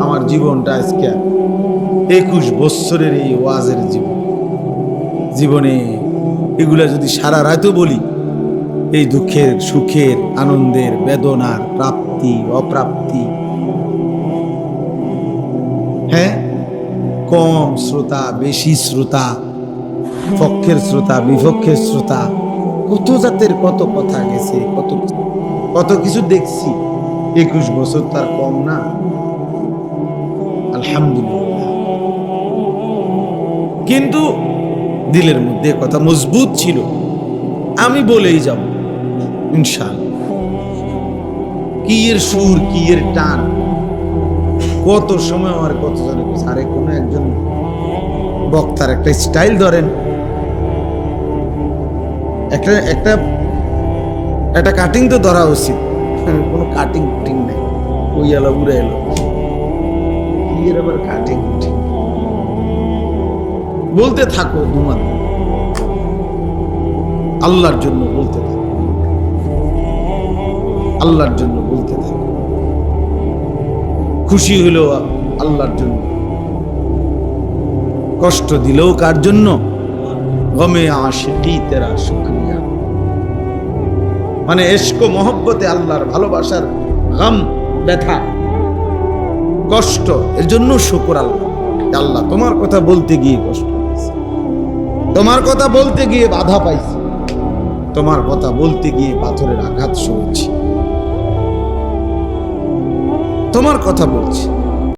আমার জীবনটা আজকে 21 বছরের এই ওয়াজের জীবনে এগুলা যদি সারা রাতও বলি, এই দুঃখের সুখের আনন্দের বেদনার প্রাপ্তি অপ্রাপ্তি, হ্যাঁ, কম শ্রোতা বেশি শ্রোতা, পক্ষের শ্রোতা বিপক্ষের শ্রোতা, কত জাতের কত কথা গেছে, কত কিছু দেখছি। 21 বছর তার কম না, আলহামদুলিল্লাহ। কিন্তু দিলের মধ্যে কথা মজবুত ছিল, আমি বলেই যাব ইনশাআল্লাহ। কি এর সুর, কি এর টান, কত সময় আমার কত জনে আরে কোনো একজন বক্তার একটা স্টাইল ধরেন, একটা কাটিং তো ধরা উচিত, কোনো কাটিং কুটিং নেই, ওই এলো উড়ে এলো, কি এর আবার কাটিং কুটিং। বলতে থাকো তোমার আল্লাহর জন্য বলতে থাকো, আল্লাহর জন্য বলতে থাকো, খুশি হলেও আল্লাহর জন্য, কষ্ট দিলেও কার জন্য, গমে আশিকি তেরা শুকরিয়া, মানে ইশক ও মহব্বতে আল্লাহর ভালোবাসার গম, ব্যথা কষ্ট, এর জন্য শুকর আল্লাহ। আল্লাহ তোমার কথা বলতে গিয়ে কষ্ট পাইছি, তোমার কথা বলতে গিয়ে বাধা পাইছি, তোমার কথা বলতে গিয়ে পাথরের আঘাত সয়েছি, তোমার কথা বলছি।